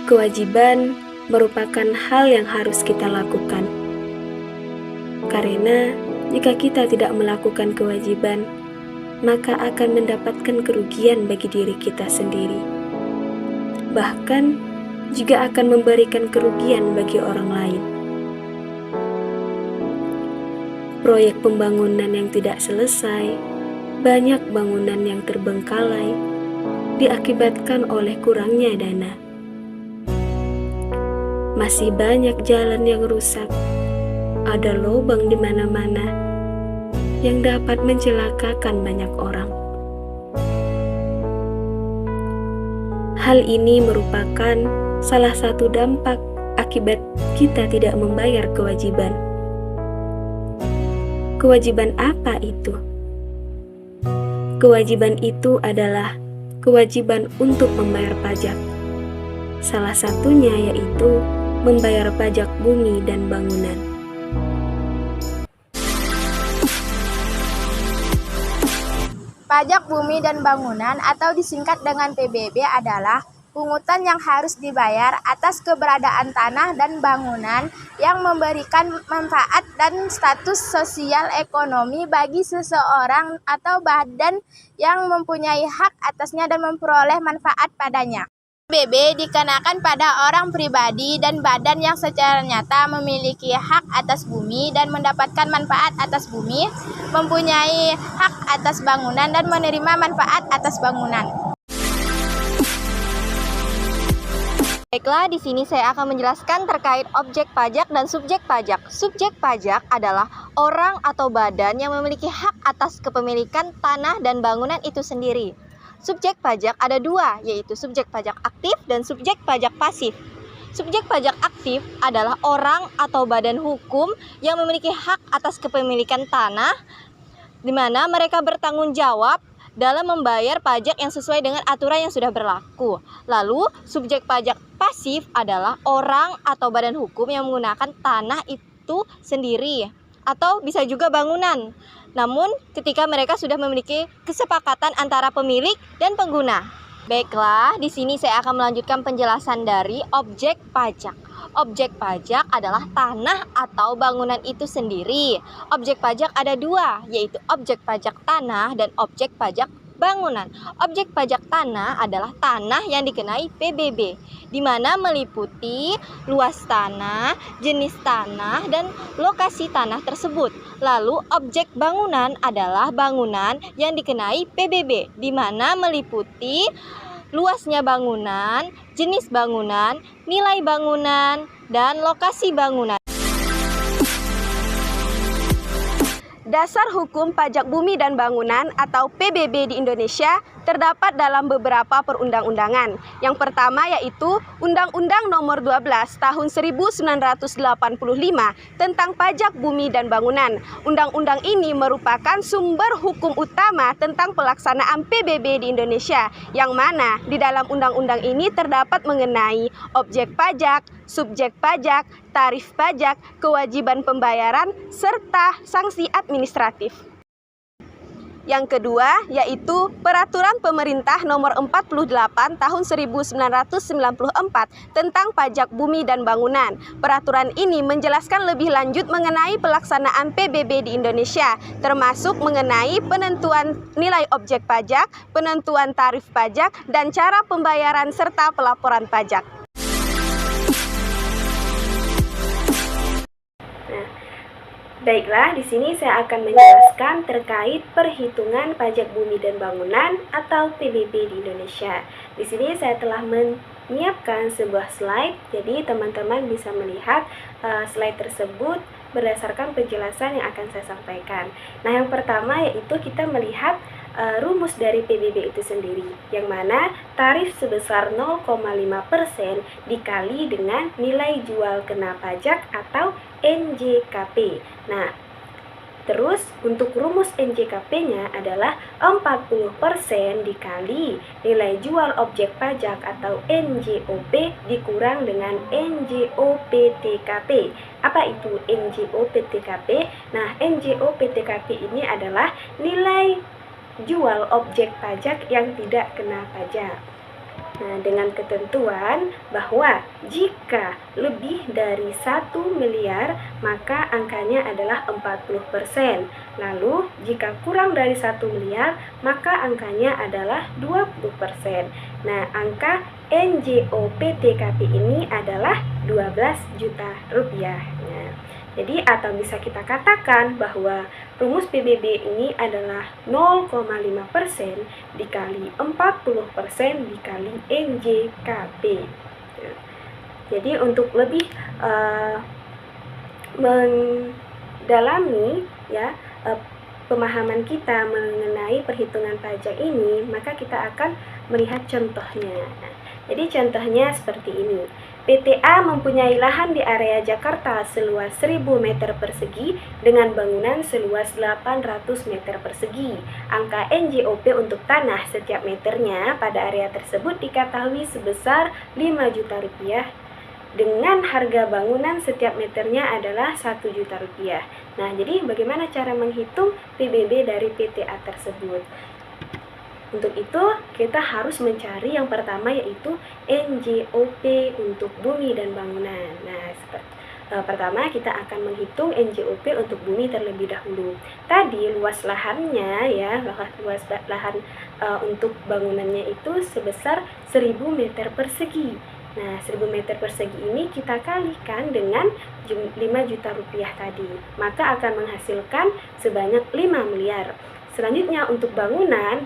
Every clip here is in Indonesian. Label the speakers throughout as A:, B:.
A: Kewajiban merupakan hal yang harus kita lakukan. Karena jika kita tidak melakukan kewajiban, maka akan mendapatkan kerugian bagi diri kita sendiri. Bahkan juga akan memberikan kerugian bagi orang lain. Proyek pembangunan yang tidak selesai, banyak bangunan yang terbengkalai, diakibatkan oleh kurangnya dana. Masih banyak jalan yang rusak, ada lubang di mana-mana yang dapat mencelakakan banyak orang. Hal ini merupakan salah satu dampak akibat kita tidak membayar kewajiban. Kewajiban apa itu? Kewajiban itu adalah kewajiban untuk membayar pajak. Salah satunya yaitu membayar pajak bumi dan bangunan.
B: Pajak bumi dan bangunan atau disingkat dengan PBB adalah pungutan yang harus dibayar atas keberadaan tanah dan bangunan yang memberikan manfaat dan status sosial ekonomi bagi seseorang atau badan yang mempunyai hak atasnya dan memperoleh manfaat padanya. PBB dikenakan pada orang pribadi dan badan yang secara nyata memiliki hak atas bumi dan mendapatkan manfaat atas bumi, mempunyai hak atas bangunan dan menerima manfaat atas bangunan.
C: Baiklah, di sini saya akan menjelaskan terkait objek pajak dan subjek pajak. Subjek pajak adalah orang atau badan yang memiliki hak atas kepemilikan tanah dan bangunan itu sendiri. Subjek pajak ada dua, yaitu subjek pajak aktif dan subjek pajak pasif. Subjek pajak aktif adalah orang atau badan hukum yang memiliki hak atas kepemilikan tanah, di mana mereka bertanggung jawab dalam membayar pajak yang sesuai dengan aturan yang sudah berlaku. Lalu, subjek pajak pasif adalah orang atau badan hukum yang menggunakan tanah itu sendiri atau bisa juga bangunan. Namun, ketika mereka sudah memiliki kesepakatan antara pemilik dan pengguna. Baiklah, di sini saya akan melanjutkan penjelasan dari objek pajak. Objek pajak adalah tanah atau bangunan itu sendiri. Objek pajak ada dua, yaitu objek pajak tanah dan objek pajak bangunan. Objek pajak tanah adalah tanah yang dikenai PBB, di mana meliputi luas tanah, jenis tanah, dan lokasi tanah tersebut. Lalu, objek bangunan adalah bangunan yang dikenai PBB, di mana meliputi luasnya bangunan, jenis bangunan, nilai bangunan, dan lokasi bangunan.
D: Dasar hukum pajak bumi dan bangunan atau PBB di Indonesia terdapat dalam beberapa perundang-undangan. Yang pertama yaitu Undang-Undang Nomor 12 Tahun 1985 tentang Pajak Bumi dan Bangunan. Undang-undang ini merupakan sumber hukum utama tentang pelaksanaan PBB di Indonesia, yang mana di dalam undang-undang ini terdapat mengenai objek pajak, subjek pajak, tarif pajak, kewajiban pembayaran, serta sanksi administratif. Yang kedua yaitu Peraturan Pemerintah Nomor 48 Tahun 1994 tentang Pajak Bumi dan Bangunan. Peraturan ini menjelaskan lebih lanjut mengenai pelaksanaan PBB di Indonesia, termasuk mengenai penentuan nilai objek pajak, penentuan tarif pajak, dan cara pembayaran serta pelaporan pajak.
A: Baiklah, di sini saya akan menjelaskan terkait perhitungan pajak bumi dan bangunan atau PBB di Indonesia. Di sini saya telah menyiapkan sebuah slide, jadi teman-teman bisa melihat slide tersebut berdasarkan penjelasan yang akan saya sampaikan. Nah, yang pertama yaitu kita melihat rumus dari PBB itu sendiri, yang mana tarif sebesar 0,5% dikali dengan nilai jual kena pajak atau NJKP. Nah, terus untuk rumus NJKP-nya adalah 40% dikali nilai jual objek pajak atau NJOP dikurang dengan NJOPTKP. Apa itu NJOPTKP? Nah, NJOPTKP ini adalah nilai jual objek pajak yang tidak kena pajak. Nah, dengan ketentuan bahwa jika lebih dari 1 miliar, maka angkanya adalah 40%. Lalu, jika kurang dari 1 miliar, maka angkanya adalah 20%. Nah, angka NJOP TKP ini adalah 12 juta rupiah. Nah, jadi atau bisa kita katakan bahwa rumus PBB ini adalah 0,5% dikali 40% dikali NJKP. Jadi untuk lebih mendalami ya pemahaman kita mengenai perhitungan pajak ini, maka kita akan melihat contohnya. Nah, jadi contohnya seperti ini. PTA mempunyai lahan di area Jakarta seluas 1000 meter persegi dengan bangunan seluas 800 meter persegi. Angka NJOP untuk tanah setiap meternya pada area tersebut diketahui sebesar 5 juta rupiah dengan harga bangunan setiap meternya adalah 1 juta rupiah. Nah, jadi bagaimana cara menghitung PBB dari PTA tersebut? Untuk itu, kita harus mencari yang pertama yaitu NJOP untuk bumi dan bangunan. Nah, pertama kita akan menghitung NJOP untuk bumi terlebih dahulu. Tadi luas lahannya ya, luas lahan untuk bangunannya itu sebesar 1000 meter persegi. Nah, 1000 meter persegi ini kita kalikan dengan 5 juta rupiah tadi, maka akan menghasilkan sebanyak 5 miliar. Selanjutnya untuk bangunan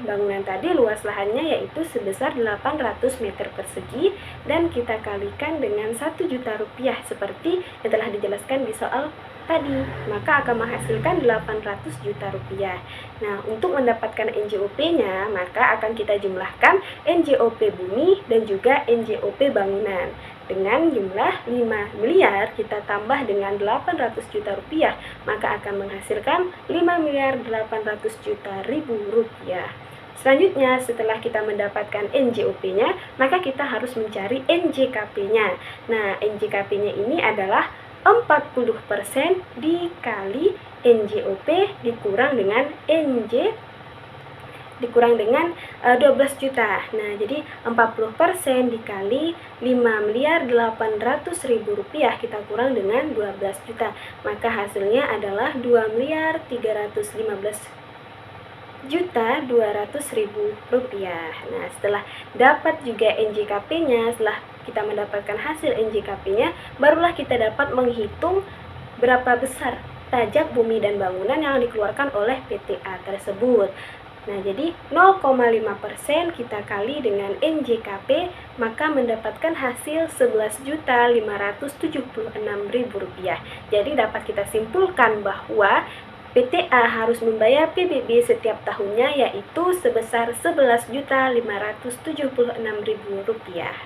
A: tadi luas lahannya yaitu sebesar 800 meter persegi dan kita kalikan dengan 1 juta rupiah seperti yang telah dijelaskan di soal tadi, maka akan menghasilkan 800 juta rupiah. Nah, untuk mendapatkan NJOP-nya, maka akan kita jumlahkan NJOP bumi dan juga NJOP bangunan. Dengan jumlah 5 miliar kita tambah dengan 800 juta rupiah, maka akan menghasilkan 5 miliar 800 juta ribu rupiah. Selanjutnya, setelah kita mendapatkan NJOP-nya, maka kita harus mencari NJKP-nya. Nah, NJKP-nya ini adalah 40% dikali NJOP dikurang dengan 12 juta. Nah, jadi 40% dikali 5 miliar 800 ribu rupiah kita kurang dengan 12 juta. Maka hasilnya adalah 2 miliar 315 juta 200 ribu rupiah. Nah, setelah dapat juga NJKP-nya, setelah kita mendapatkan hasil NJKP-nya, barulah kita dapat menghitung berapa besar pajak bumi dan bangunan yang dikeluarkan oleh PTA tersebut. Nah, jadi 0,5% kita kali dengan NJKP, maka mendapatkan hasil 11.576.000 rupiah. Jadi dapat kita simpulkan bahwa PTA harus membayar PBB setiap tahunnya yaitu sebesar 11.576.000 rupiah.